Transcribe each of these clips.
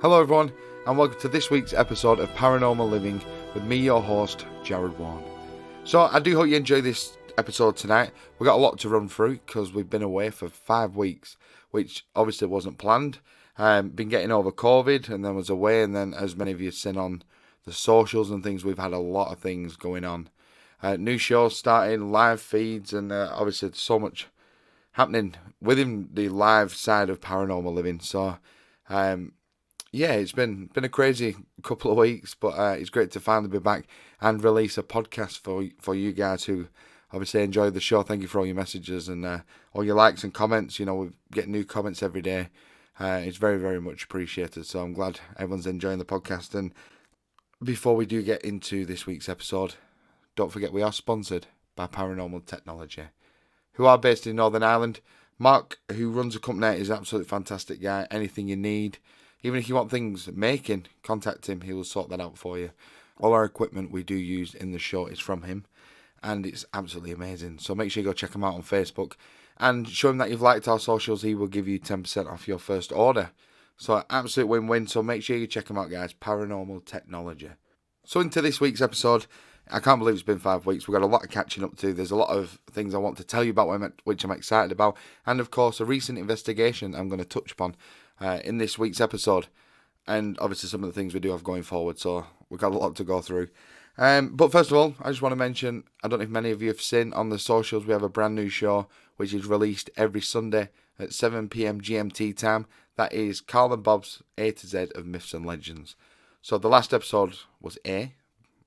Hello everyone, and welcome to this week's episode of Paranormal Living with me, your host, Jared Warne. So I do hope you enjoy this episode tonight. We got a lot to run through because we've been away for 5 weeks, which obviously wasn't planned. Been getting over COVID and then was away, and then as many of you have seen on the socials and things, we've had a lot of things going on. New shows starting, live feeds, and obviously so much happening within the live side of Paranormal Living. So yeah, it's been a crazy couple of weeks, but it's great to finally be back and release a podcast for you guys who obviously enjoy the show. Thank you for all your messages and all your likes and comments. You know, we get new comments every day. It's very, very much appreciated. So I'm glad everyone's enjoying the podcast. And before we do get into this week's episode, don't forget we are sponsored by Paranormal Technology, who are based in Northern Ireland. Mark, who runs a company, is an absolutely fantastic guy. Anything you need, even if you want things making, contact him. He will sort that out for you. All our equipment we do use in the show is from him, and it's absolutely amazing. So make sure you go check him out on Facebook and show him that you've liked our socials. He will give you 10% off your first order. So absolute win-win. So make sure you check him out, guys. Paranormal Technology. So into this week's episode. I can't believe it's been 5 weeks. We've got a lot of catching up to. There's a lot of things I want to tell you about, which I'm excited about. And, of course, a recent investigation I'm going to touch upon in this week's episode. And, obviously, some of the things we do have going forward. So, we've got a lot to go through. But, first of all, I just want to mention, I don't know if many of you have seen on the socials, we have a brand new show, which is released every Sunday at 7 p.m. GMT time. That is Carl and Bob's A to Z of Myths and Legends. So, the last episode was A,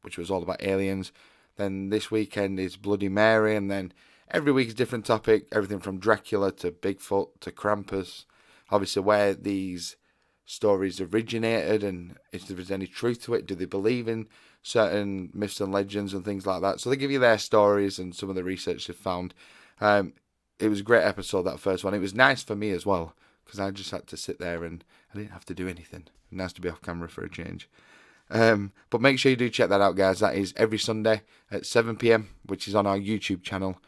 which was all about aliens. Then this weekend is Bloody Mary, and then every week is a different topic, everything from Dracula to Bigfoot to Krampus. Obviously, where these stories originated and if there's any truth to it, do they believe in certain myths and legends and things like that. So they give you their stories and some of the research they've found. It was a great episode, that first one. It was nice for me as well, because I just had to sit there and I didn't have to do anything. Nice to be off camera for a change. But make sure you do check that out, guys. That is every Sunday at 7 p.m, which is on our YouTube channel,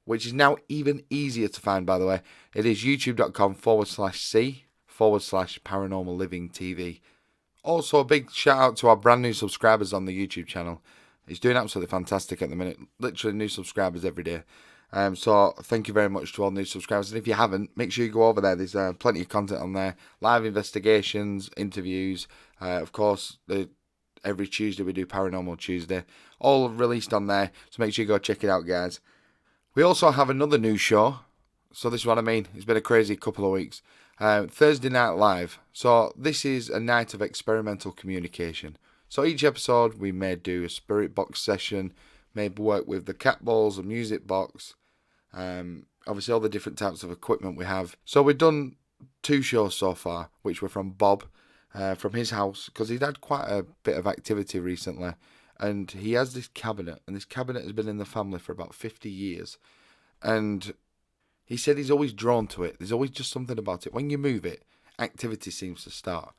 which is now even easier to find, by the way. It is youtube.com/C/Paranormal Living TV. Also, a big shout out to our brand new subscribers on the YouTube channel. It's doing absolutely fantastic at the minute. Literally new subscribers every day. So thank you very much to all new subscribers. And if you haven't, make sure you go over there. There's plenty of content on there. Live investigations, interviews. Of course, every Tuesday we do Paranormal Tuesday, all released on there, so make sure you go check it out, guys. We also have another new show, so this is what I mean, it's been a crazy couple of weeks. Thursday Night Live, so this is a night of experimental communication. So each episode we may do a spirit box session, maybe work with the cat balls, a music box, obviously all the different types of equipment we have. So we've done 2 shows so far, which were from Bob, from his house, because he'd had quite a bit of activity recently, and he has this cabinet, and this cabinet has been in the family for about 50 years, and he said he's always drawn to it. There's always just something about it. When you move it, activity seems to start.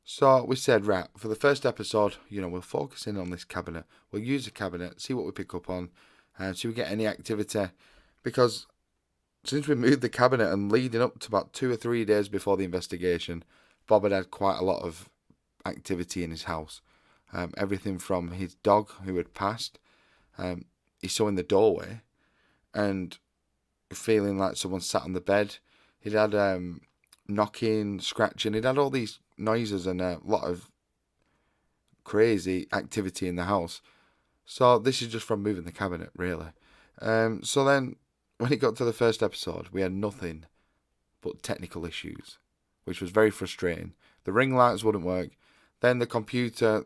So we said, right, for the first episode, we'll focus in on this cabinet. We'll use the cabinet, see what we pick up on, and see if we get any activity, because since we moved the cabinet and leading up to about 2 or 3 days before the investigation, Bob had quite a lot of activity in his house. Everything from his dog, who had passed, he saw in the doorway, and feeling like someone sat on the bed. He'd had knocking, scratching. He'd had all these noises and a lot of crazy activity in the house. So this is just from moving the cabinet, really. So then, when it got to the first episode, we had nothing but technical issues, which was very frustrating. The ring lights wouldn't work. Then the computer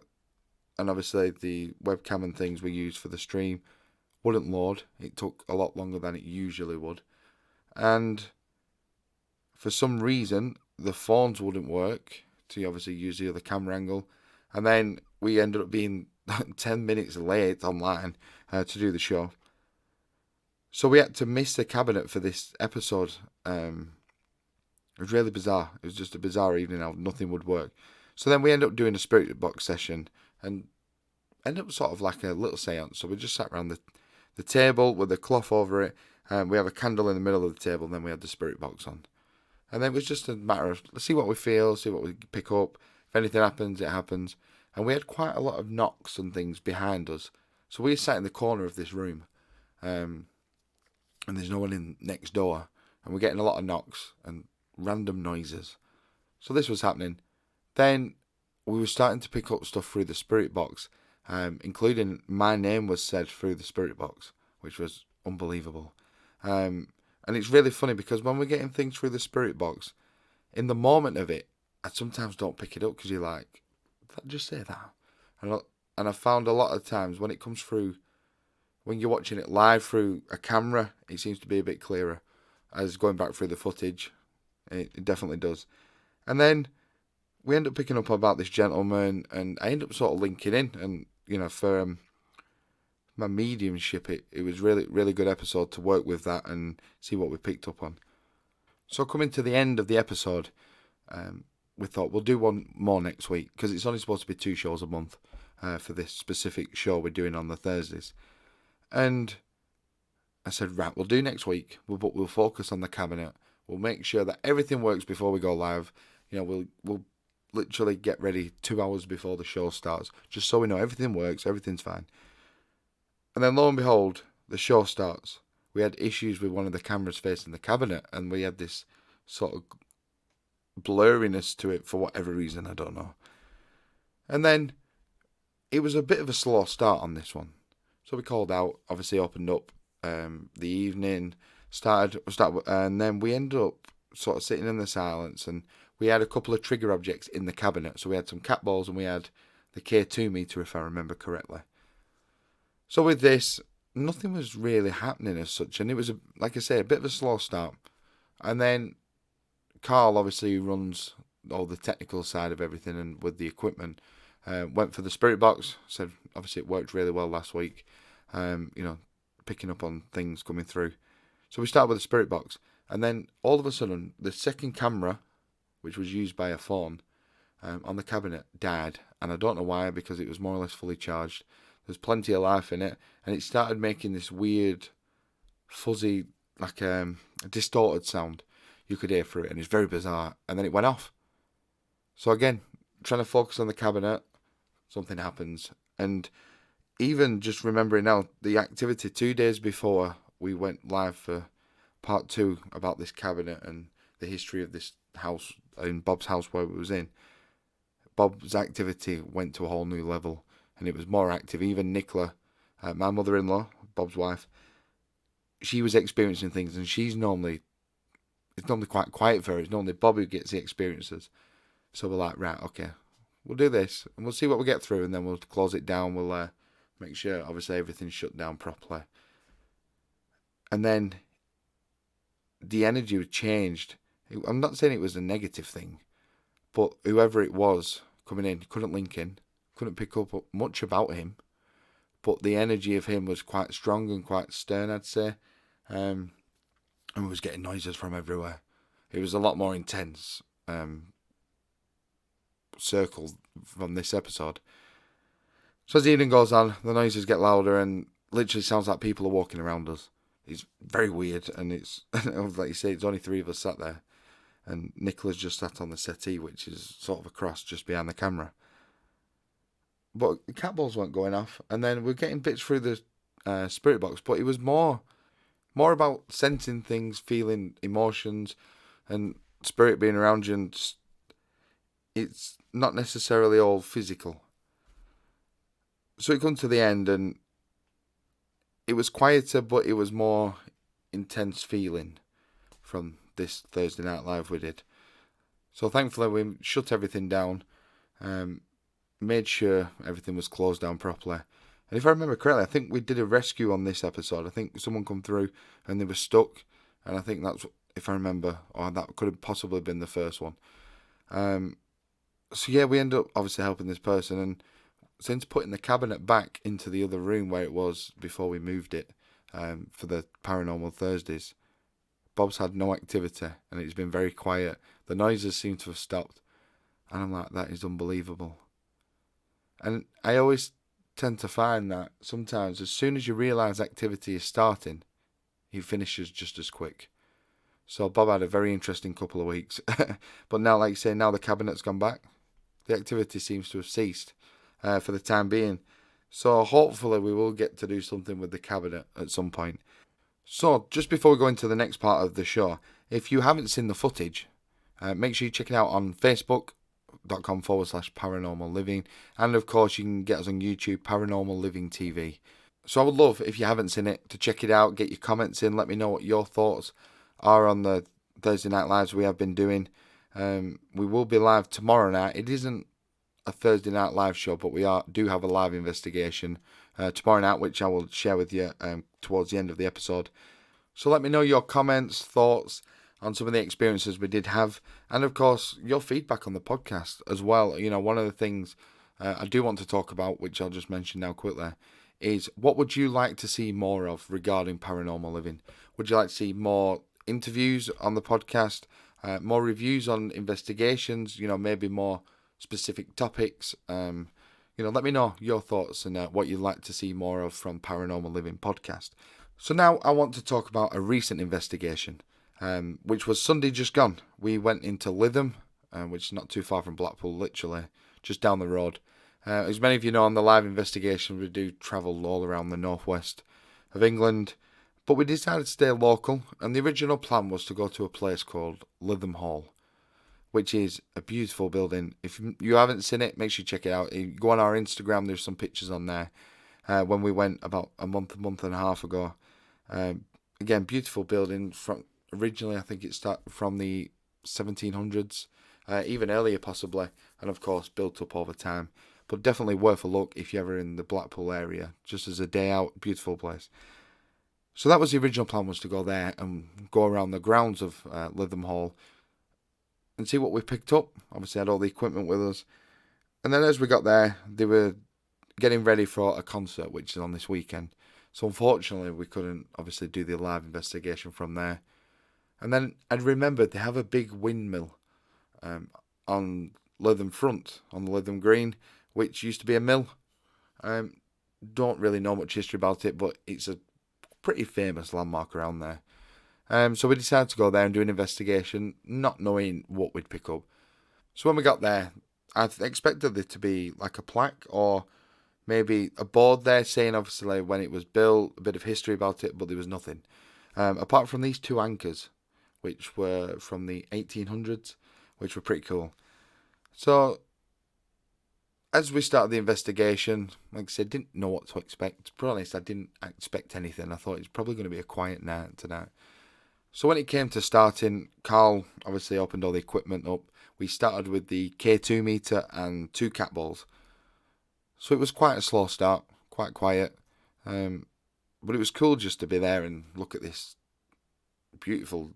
and obviously the webcam and things we used for the stream wouldn't load. It took a lot longer than it usually would. And for some reason, the phones wouldn't work to obviously use the other camera angle. And then we ended up being 10 minutes late online to do the show. So we had to miss the cabinet for this episode. It was really bizarre. It was just a bizarre evening. How nothing would work. So then we ended up doing a spirit box session and ended up sort of like a little seance. So we just sat around the table with a cloth over it. We have a candle in the middle of the table, and then we had the spirit box on. And then it was just a matter of, let's see what we feel, see what we pick up. If anything happens, it happens. And we had quite a lot of knocks and things behind us. So we sat in the corner of this room, and there's no one in next door. And we're getting a lot of knocks and random noises. So this was happening. Then we were starting to pick up stuff through the spirit box, including my name was said through the spirit box, which was unbelievable. And it's really funny because when we're getting things through the spirit box, in the moment of it, I sometimes don't pick it up because you're like, did I just say that? And I found a lot of times when it comes through, when you're watching it live through a camera, it seems to be a bit clearer as going back through the footage. It definitely does. And then we end up picking up about this gentleman, and I end up sort of linking in. And, you know, for my mediumship, it was really good episode to work with that and see what we picked up on. So coming to the end of the episode, we thought we'll do one more next week because it's only supposed to be 2 shows a month for this specific show we're doing on the Thursdays. And I said, right, we'll do next week, but we'll focus on the cabinet. We'll make sure that everything works before we go live. You know, we'll literally get ready 2 hours before the show starts, just so we know everything works, everything's fine. And then lo and behold, the show starts. We had issues with one of the cameras facing the cabinet, and we had this sort of blurriness to it for whatever reason, I don't know. And then it was a bit of a slow start on this one. So we called out, obviously opened up the evening, and then we ended up sort of sitting in the silence, and we had a couple of trigger objects in the cabinet. So we had some cat balls and we had the K2 meter, if I remember correctly. So with this, nothing was really happening as such, and it was, like I say, a bit of a slow start. And then Carl, obviously, who runs all the technical side of everything and with the equipment, went for the spirit box. Said, obviously, it worked really well last week, you know, picking up on things coming through. So we started with the spirit box, and then all of a sudden, the second camera, which was used by a phone, on the cabinet, died. And I don't know why, because it was more or less fully charged. There's plenty of life in it, and it started making this weird, fuzzy, like a distorted sound you could hear through it, and it's very bizarre. And then it went off. So again, trying to focus on the cabinet, something happens. And even just remembering now, the activity 2 days before we went live for part 2 about this cabinet and the history of this house, in Bob's house where we was in, Bob's activity went to a whole new level. And it was more active. Even Nicola, my mother-in-law, Bob's wife, she was experiencing things, and it's normally quite quiet for her. It's normally Bob who gets the experiences. So we're like, right, okay, we'll do this, and we'll see what we get through, and then we'll close it down. We'll make sure, obviously, everything's shut down properly. And then the energy changed. I'm not saying it was a negative thing, but whoever it was coming in couldn't link in. Couldn't pick up much about him, but the energy of him was quite strong and quite stern, I'd say, and we was getting noises from everywhere. It was a lot more intense circle from this episode. So as the evening goes on, the noises get louder, and literally sounds like people are walking around us. It's very weird, and it's like you say, it's only 3 of us sat there, and Nicola's just sat on the settee, which is sort of across just behind the camera. But the cat balls weren't going off, and then we're getting bits through the spirit box. But it was more about sensing things, feeling emotions, and spirit being around you. And it's not necessarily all physical. So it comes to the end, and it was quieter, but it was more intense feeling from this Thursday Night Live we did. So thankfully we shut everything down. Made sure everything was closed down properly. And if I remember correctly, I think we did a rescue on this episode. I think someone come through and they were stuck. And I think that's, if I remember, or that could have possibly been the first one. So yeah, we ended up obviously helping this person. And since putting the cabinet back into the other room where it was before we moved it for the Paranormal Thursdays, Bob's had no activity and it's been very quiet. The noises seem to have stopped. And I'm like, that is unbelievable. And I always tend to find that sometimes as soon as you realise activity is starting, he finishes just as quick. So Bob had a very interesting couple of weeks. But now, like you say, now the cabinet's gone back. The activity seems to have ceased for the time being. So hopefully we will get to do something with the cabinet at some point. So just before we go into the next part of the show, if you haven't seen the footage, make sure you check it out on facebook.com/paranormal living. And of course you can get us on YouTube, Paranormal Living TV. So I would love, if you haven't seen it, to check it out, get your comments in, let me know what your thoughts are on the Thursday Night Lives we have been doing. We will be live tomorrow night. It isn't a Thursday Night Live show, but we do have a live investigation tomorrow night, which I will share with you towards the end of the episode. So let me know your comments, thoughts on some of the experiences we did have, and of course your feedback on the podcast as well. You know, one of the things I do want to talk about, which I'll just mention now quickly, is what would you like to see more of regarding paranormal living? Would you like to see more interviews on the podcast, more reviews on investigations, you know, maybe more specific topics? Let me know your thoughts and what you'd like to see more of from Paranormal Living podcast. So now I want to talk about a recent investigation, which was Sunday just gone. We went into Lytham, which is not too far from Blackpool, literally just down the road. As many of you know, on the live investigation, we do travel all around the northwest of England, but we decided to stay local, and the original plan was to go to a place called Lytham Hall, which is a beautiful building. If you haven't seen it, make sure you check it out. You go on our Instagram, there's some pictures on there when we went about a month and a half ago. Again, beautiful building. Originally, I think it started from the 1700s, even earlier possibly, and of course built up over time. But definitely worth a look if you're ever in the Blackpool area, just as a day out, beautiful place. So that was the original plan, was to go there and go around the grounds of Lytham Hall and see what we picked up. Obviously had all the equipment with us. And then as we got there, they were getting ready for a concert, which is on this weekend. So unfortunately, we couldn't obviously do the live investigation from there. And then I remembered they have a big windmill on Lytham Front, on the Lytham Green, which used to be a mill. Don't really know much history about it, but it's a pretty famous landmark around there. So we decided to go there and do an investigation, not knowing what we'd pick up. So when we got there, I expected there to be like a plaque or maybe a board there saying obviously when it was built, a bit of history about it, but there was nothing. Apart from these two anchors, which were from the 1800s, which were pretty cool. So as we started the investigation, like I said, didn't know what to expect. To be honest, I didn't expect anything. I thought it was probably going to be a quiet night tonight. So when it came to starting, Carl obviously opened all the equipment up. We started with the K2 meter and 2 cat balls. So it was quite a slow start, quite quiet. But it was cool just to be there and look at this beautiful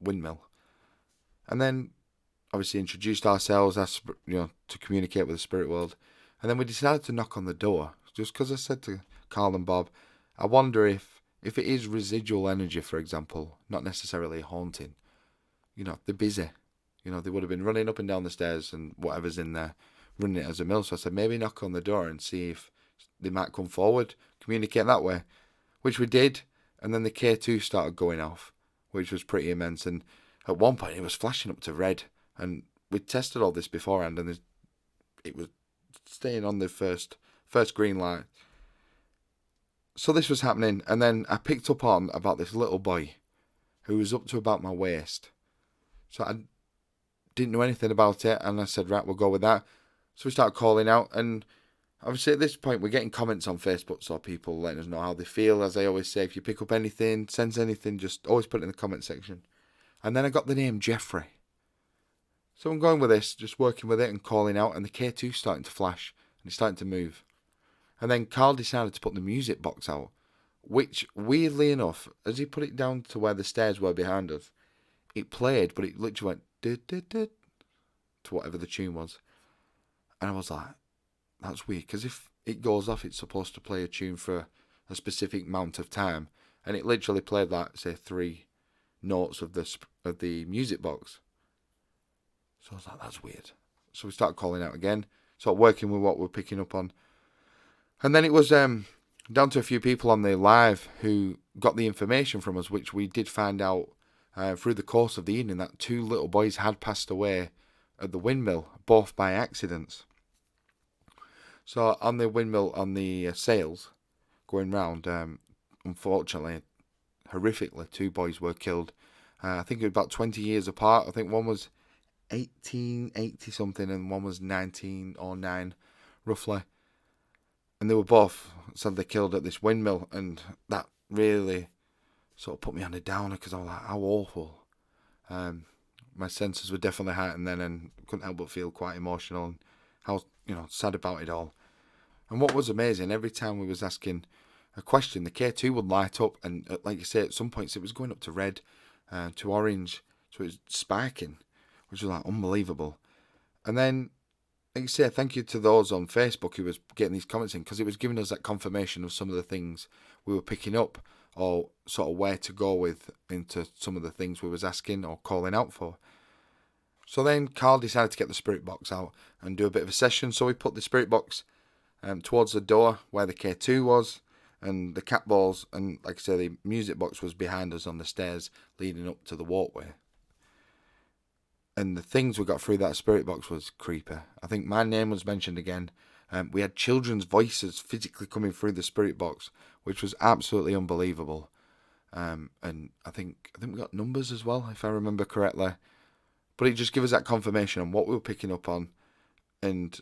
windmill. And then obviously introduced ourselves, to communicate with the spirit world. And then we decided to knock on the door, just because I said to Carl and Bob, I wonder if it is residual energy, for example, not necessarily haunting. They're busy. They would have been running up and down the stairs and whatever's in there, running it as a mill. So I said, maybe knock on the door and see if they might come forward, communicate that way, which we did. And then the K2 started going off, which was pretty immense. And at one point it was flashing up to red. And we tested all this beforehand, and it was staying on the first green light. So this was happening, and then I picked up on about this little boy who was up to about my waist. So I didn't know anything about it, and I said, right, we'll go with that. So we started calling out, and obviously at this point we're getting comments on Facebook, so people letting us know how they feel. As I always say, if you pick up anything, sense anything, just always put it in the comment section. And then I got the name Jeffrey. So I'm going with this, just working with it and calling out, and the K2's starting to flash, and it's starting to move. And then Carl decided to put the music box out, which, weirdly enough, as he put it down to where the stairs were behind us, it played, but it literally went did to whatever the tune was. And I was like, that's weird, because if it goes off, it's supposed to play a tune for a specific amount of time, and it literally played like, say, 3 notes of the music box. So I was like, that's weird. So we started calling out again, started working with what we're picking up on. And then it was down to a few people on the live who got the information from us, which we did find out through the course of the evening, that 2 little boys had passed away at the windmill, both by accidents. So on the windmill, on the sails going round, unfortunately, horrifically, 2 boys were killed. I think it was about 20 years apart. I think one was 1880 something and one was 1909, roughly. And they were both sadly killed at this windmill, and that really sort of put me on a downer because I was like, how awful. My senses were definitely heightened then, and couldn't help but feel quite emotional and how sad about it all. And what was amazing, every time we was asking a question, the K2 would light up, and like you say, at some points it was going up to red, to orange, so it was sparking, which was like unbelievable. And then, like you say, thank you to those on Facebook who was getting these comments in, because it was giving us that confirmation of some of the things we were picking up, or sort of where to go with into some of the things we was asking or calling out for. So then Carl decided to get the spirit box out and do a bit of a session. So we put the spirit box towards the door where the K2 was, and the cat balls, and like I say, the music box was behind us on the stairs leading up to the walkway. And the things we got through that spirit box was creepy. I think my name was mentioned again. We had children's voices physically coming through the spirit box, which was absolutely unbelievable. And I think we got numbers as well, if I remember correctly. But it just gave us that confirmation on what we were picking up on, and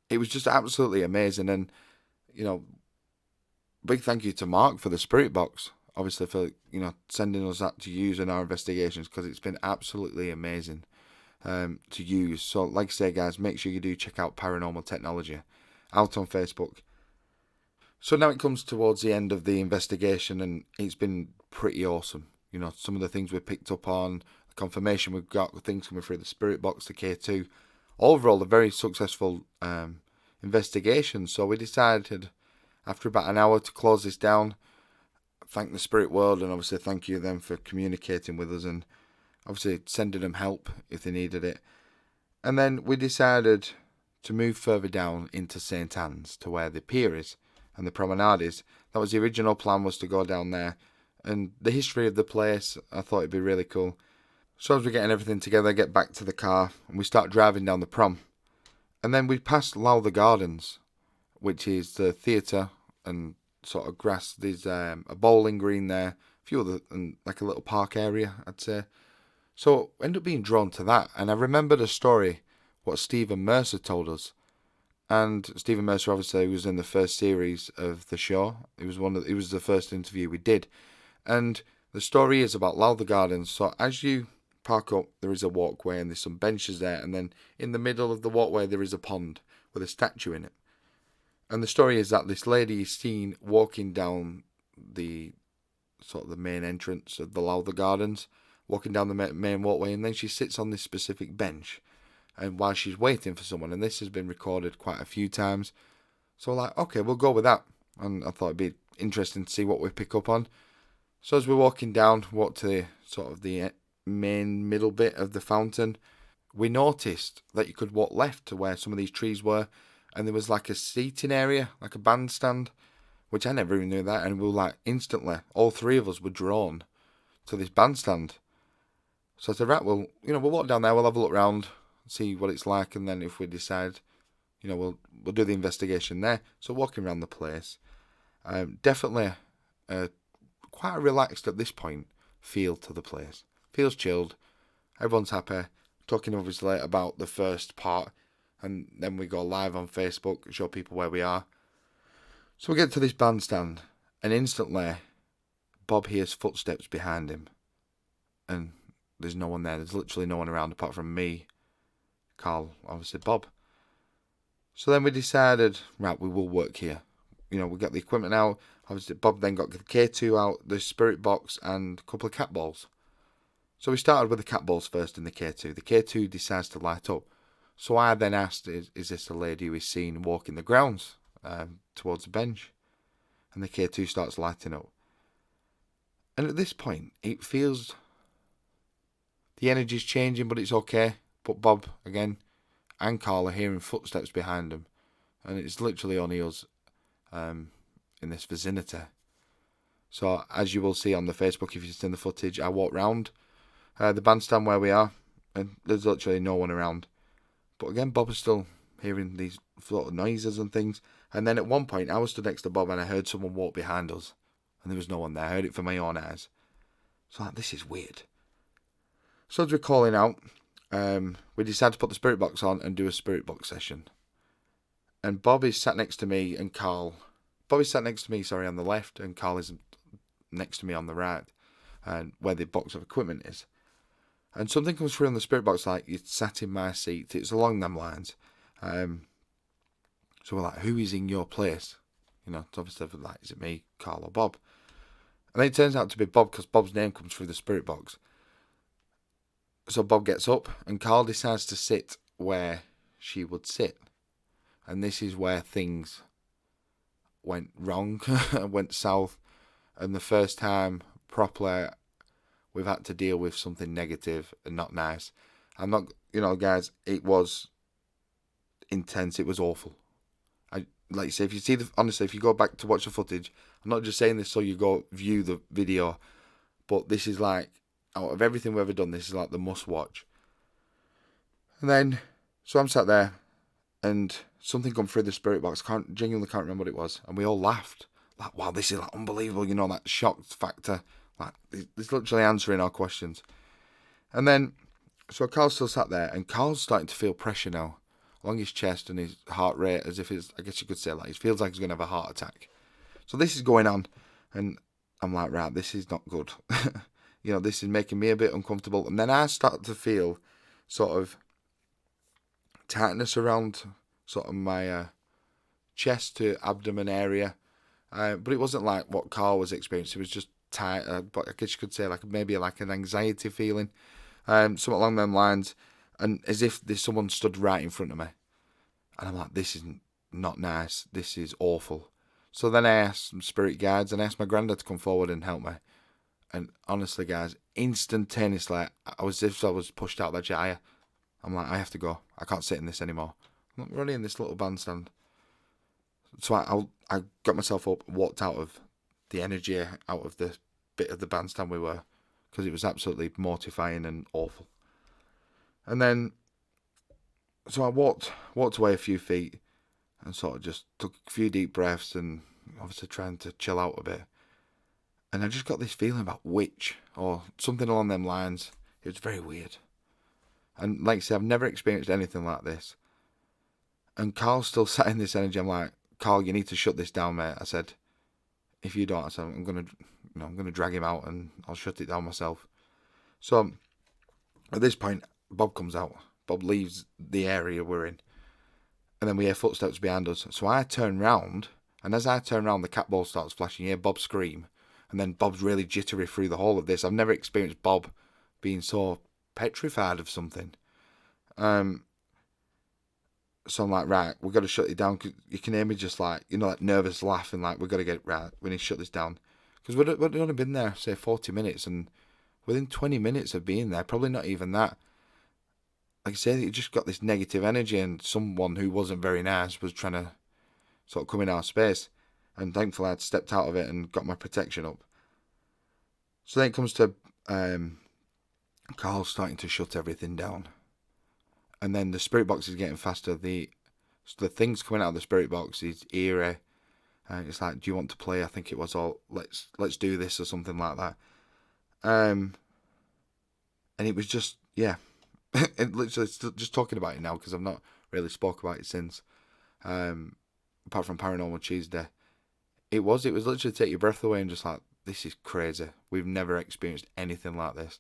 it was just absolutely amazing. And big thank you to Mark for the spirit box, obviously, for sending us that to use in our investigations, because it's been absolutely amazing to use. So like I say, guys, make sure you do check out Paranormal Technology out on Facebook. So now it comes towards the end of the investigation, and it's been pretty awesome. Some of the things we picked up on, the confirmation we've got, things coming through the spirit box, the K2. Overall, a very successful investigation. So we decided, after about an hour, to close this down. Thank the spirit world, and obviously thank you them for communicating with us, and obviously sending them help if they needed it. And then we decided to move further down into St. Anne's, to where the pier is and the promenade is. That was the original plan, was to go down there. And the history of the place, I thought it'd be really cool. So as we're getting everything together, get back to the car, and we start driving down the prom. And then we passed Lowther Gardens, which is the theatre and sort of grass. There's a bowling green there, a few other, and like a little park area, I'd say. So I ended up being drawn to that, and I remembered a story what Stephen Mercer told us. And Stephen Mercer obviously was in the first series of the show. It was the first interview we did, and the story is about Lowther Gardens. So as you park up, there is a walkway, and there's some benches there, and then in the middle of the walkway there is a pond with a statue in it. And the story is that this lady is seen walking down the sort of the main entrance of the Lowther Gardens, walking down the main walkway, and then she sits on this specific bench, and while she's waiting for someone, and this has been recorded quite a few times. So like, okay, we'll go with that. And I thought it'd be interesting to see what we pick up on. So as we're walking down, walk to the main middle bit of the fountain, we noticed that you could walk left to where some of these trees were, and there was like a seating area, like a bandstand, which I never even knew that. And we were like, instantly, all three of us were drawn to this bandstand. So I said, right, we'll walk down there, we'll have a look around, see what it's like, and then if we decide, we'll do the investigation there. So walking around the place, definitely quite a relaxed at this point feel to the place. Feels chilled, everyone's happy, talking obviously about the first part, and then we go live on Facebook, show people where we are. So we get to this bandstand, and instantly Bob hears footsteps behind him, and there's no one there. There's literally no one around apart from me, Carl, obviously Bob. So then we decided, right, we will work here. We got the equipment out. Obviously Bob then got the K2 out, the spirit box, and a couple of cat balls. So we started with the cat balls first in the K2. The K2 decides to light up. So I then asked, is this a lady who is seen walking the grounds towards the bench? And the K2 starts lighting up. And at this point, it feels the energy's changing, but it's okay. But Bob, again, and Carl are hearing footsteps behind them. And it's literally only us in this vicinity. So as you will see on the Facebook, if you've seen the footage, I walk round the bandstand where we are. and there's literally no one around. But again, Bob was still hearing these sort of noises and things. And then at one point, I was stood next to Bob and I heard someone walk behind us. And there was no one there. I heard it from my own eyes. So I'm like, this is weird. So as we're calling out, we decided to put the spirit box on and do a spirit box session. And Bob is sat next to me and Carl. Bob is sat next to me, on the left, and Carl is next to me on the right, and where the box of equipment is. And something comes through on the spirit box like, you sat in my seat. It's along them lines. So we're like, who is in your place? It's obviously like, is it me, Carl, or Bob? And then it turns out to be Bob, because Bob's name comes through the spirit box. So Bob gets up, and Carl decides to sit where she would sit. And this is where things went wrong, went south. And the first time properly we've had to deal with something negative and not nice. I'm not, guys, it was intense. It was awful. Like you say, if you see honestly, if you go back to watch the footage, I'm not just saying this so you go view the video, but this is like, out of everything we've ever done, this is like the must watch. And then, so I'm sat there, and something come through the spirit box. Genuinely can't remember what it was, and we all laughed. Like, wow, this is like unbelievable. That shock factor. Like, it's literally answering our questions. And then, so Carl's still sat there, and Carl's starting to feel pressure now along his chest and his heart rate, as if it's, I guess you could say, like, it feels like he's going to have a heart attack. So this is going on, and I'm like, right, this is not good. This is making me a bit uncomfortable. And then I start to feel sort of tightness around sort of my chest to abdomen area. But it wasn't like what Carl was experiencing. It was just tight, but I guess you could say maybe like an anxiety feeling, something along them lines, and as if there's someone stood right in front of me. And I'm like, this is not nice. This is awful. So then I asked some spirit guides, and I asked my granddad to come forward and help me. And honestly, guys, instantaneously, I was pushed out of the chair. I'm like, I have to go. I can't sit in this anymore. I'm not running in this little bandstand. So I got myself up, walked out of the energy, out of the bit of the bandstand we were, because it was absolutely mortifying and awful. And then, so I walked away a few feet and sort of just took a few deep breaths and obviously trying to chill out a bit. And I just got this feeling about witch or something along them lines. It was very weird. And like I said, I've never experienced anything like this. And Carl's still sat in this energy. I'm like, Carl, you need to shut this down, mate. I said, if you don't, I said, I'm gonna drag him out and I'll shut it down myself. So at this point, Bob comes out. Bob leaves the area we're in, and then we hear footsteps behind us. So I turn round, and as I turn round, the cat ball starts flashing. You hear Bob scream, and then Bob's really jittery through the whole of this. I've never experienced Bob being so petrified of something. So I'm like, right, we've got to shut it down. Cause you can hear me just like, like nervous laughing, like, we've got to get it right. We need to shut this down. Because we'd only been there, say, 40 minutes. And within 20 minutes of being there, probably not even that, like I say, you just got this negative energy. And someone who wasn't very nice was trying to sort of come in our space. And thankfully, I'd stepped out of it and got my protection up. So then it comes to Carl starting to shut everything down. And then the spirit box is getting faster. The things coming out of the spirit box is eerie. It's like, do you want to play? I think it was all, let's do this or something like that. And it was just, yeah. It literally, just talking about it now, because I've not really spoke about it since. Apart from Paranormal Tuesday. It was literally take your breath away and just like, this is crazy. We've never experienced anything like this.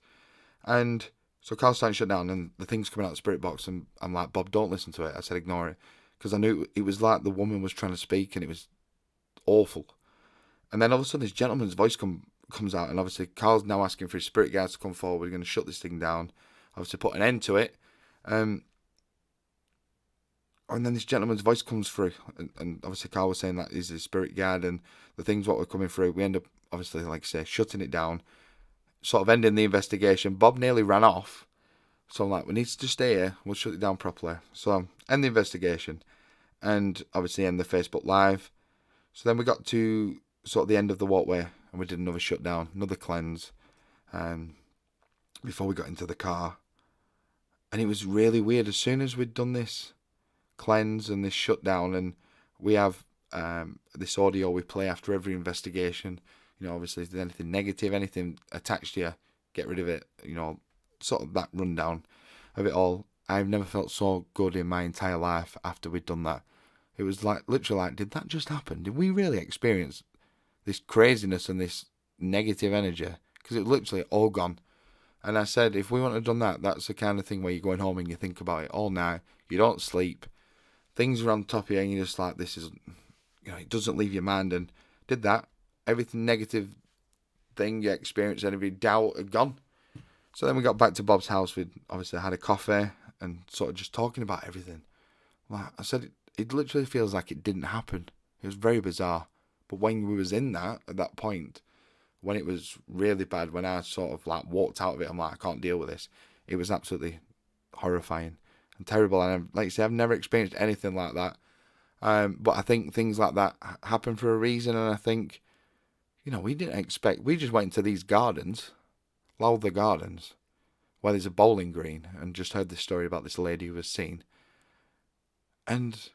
And so Carl's starting to shut down, and the thing's coming out of the spirit box, and I'm like, Bob, don't listen to it. I said, ignore it. Because I knew it was like the woman was trying to speak, and it was awful. And then all of a sudden, this gentleman's voice comes out, and obviously Carl's now asking for his spirit guides to come forward. We're going to shut this thing down. Obviously put an end to it. And then this gentleman's voice comes through, and obviously Carl was saying that he's his spirit guide, and the things what were coming through. We end up, obviously, like I say, shutting it down, sort of ending the investigation. Bob nearly ran off. So I'm like, we need to just stay here. We'll shut it down properly. So end the investigation, and obviously end the Facebook Live. So then we got to sort of the end of the walkway, and we did another shutdown, another cleanse, before we got into the car. And it was really weird. As soon as we'd done this cleanse and this shutdown, and we have this audio we play after every investigation. Obviously, if there's anything negative, anything attached to you, get rid of it. Sort of that rundown of it all. I've never felt so good in my entire life after we'd done that. It was literally like, did that just happen? Did we really experience this craziness and this negative energy? Because it was literally all gone. And I said, if we wouldn't have done that, that's the kind of thing where you're going home and you think about it all night. You don't sleep. Things are on top of you and you're just like, this is, it doesn't leave your mind. And did that. Everything negative thing you experienced, every doubt had gone. So then we got back to Bob's house. We'd obviously had a coffee and sort of just talking about everything. Like I said, it literally feels like it didn't happen. It was very bizarre. But when we was in that, at that point, when it was really bad, when I sort of walked out of it, I'm like, I can't deal with this. It was absolutely horrifying and terrible. And like I say, I've never experienced anything like that. But I think things like that happen for a reason. And I think, we didn't expect. We just went into these gardens, Lowther Gardens, where there's a bowling green, and just heard this story about this lady who was seen. And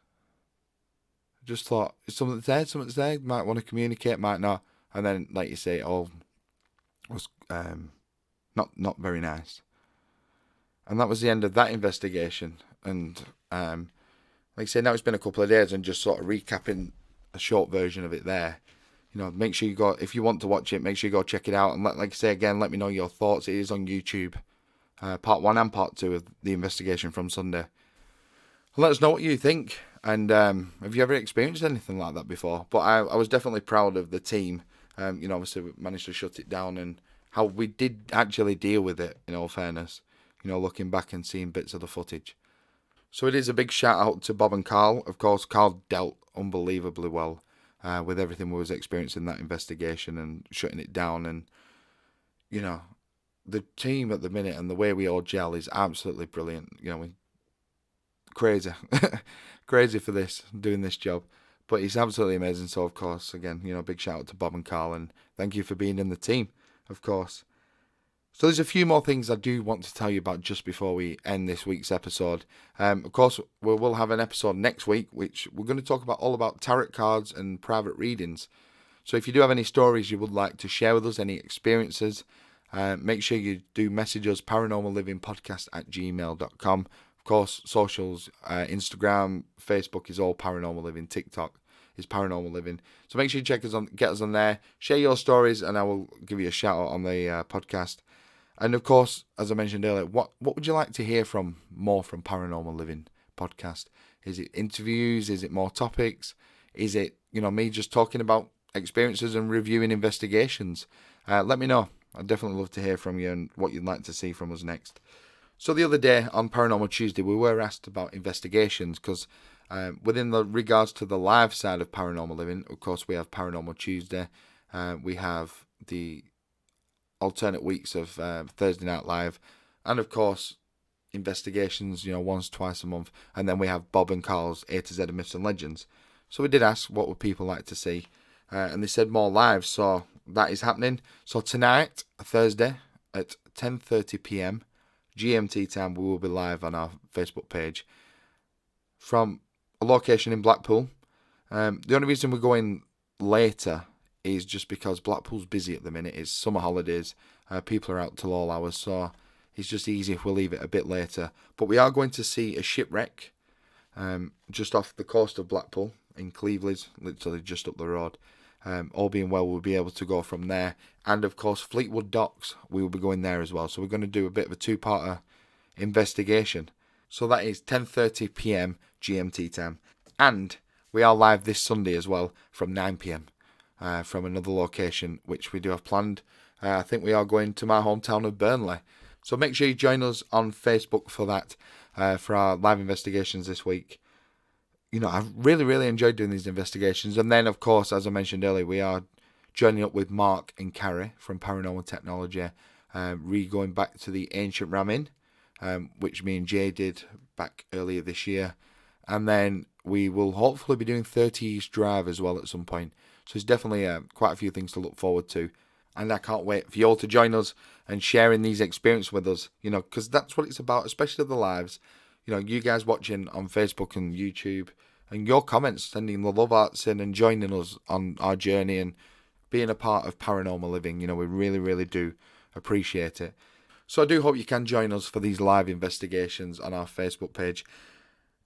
just thought, is something's there, might want to communicate, might not. And then, like you say, it all was not very nice. And that was the end of that investigation. And like I say, now it's been a couple of days, and just sort of recapping a short version of it there. Make sure you go, if you want to watch it, make sure you go check it out. And like I say again, let me know your thoughts. It is on YouTube, part 1 and part 2 of the investigation from Sunday. Let us know what you think. And have you ever experienced anything like that before? But I was definitely proud of the team. Obviously we managed to shut it down, and how we did actually deal with it, in all fairness. Looking back and seeing bits of the footage. So it is a big shout out to Bob and Carl. Of course, Carl dealt unbelievably well with everything we was experiencing in that investigation and shutting it down. And, the team at the minute and the way we all gel is absolutely brilliant. We crazy, crazy for doing this job. But it's absolutely amazing. So, of course, again, big shout out to Bob and Carl, and thank you for being in the team, of course. So there's a few more things I do want to tell you about just before we end this week's episode. Of course, we will have an episode next week, which we're going to talk all about tarot cards and private readings. So if you do have any stories you would like to share with us, any experiences, make sure you do message us, paranormallivingpodcast@gmail.com. Of course, socials, Instagram, Facebook is all Paranormal Living. TikTok is Paranormal Living. So make sure you get us on there. Share your stories, and I will give you a shout out on the podcast. And of course, as I mentioned earlier, what would you like to hear more from Paranormal Living podcast? Is it interviews? Is it more topics? Is it, me just talking about experiences and reviewing investigations? Let me know. I'd definitely love to hear from you and what you'd like to see from us next. So the other day on Paranormal Tuesday, we were asked about investigations because within the regards to the live side of Paranormal Living, of course, we have Paranormal Tuesday. We have the alternate weeks of Thursday Night Live, and of course, investigations, once, twice a month. And then we have Bob and Carl's A to Z of Myths and Legends. So we did ask what would people like to see, and they said more live. So that is happening. So tonight, Thursday, at 10:30 p.m. GMT time, we will be live on our Facebook page from a location in Blackpool. The only reason we're going later is just because Blackpool's busy at the minute. It's summer holidays. People are out till all hours, so it's just easy if we leave it a bit later. But we are going to see a shipwreck just off the coast of Blackpool in Cleveland, literally just up the road. All being well, we'll be able to go from there. And of course, Fleetwood Docks, we will be going there as well. So we're going to do a bit of a two-parter investigation. So that is 10:30 p.m. GMT time. And we are live this Sunday as well from 9 p.m. From another location, which we do have planned. I think we are going to my hometown of Burnley. So make sure you join us on Facebook for that, for our live investigations this week. I've really, really enjoyed doing these investigations. And then, of course, as I mentioned earlier, we are joining up with Mark and Carrie from Paranormal Technology, going back to the ancient Ramin, which me and Jay did back earlier this year. And then we will hopefully be doing 30 East Drive as well at some point. So it's definitely quite a few things to look forward to. And I can't wait for you all to join us and sharing these experiences with us, because that's what it's about, especially the lives. You guys watching on Facebook and YouTube, and your comments, sending the love arts in and joining us on our journey and being a part of Paranormal Living. We really, really do appreciate it. So I do hope you can join us for these live investigations on our Facebook page.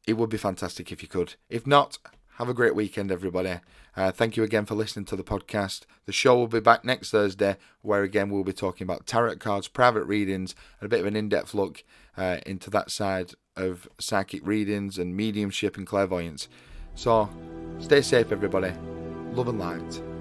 It would be fantastic if you could. If not, have a great weekend, everybody. Thank you again for listening to the podcast. The show will be back next Thursday, where again we'll be talking about tarot cards, private readings, and a bit of an in-depth look into that side of psychic readings and mediumship and clairvoyance. So, stay safe, everybody. Love and light.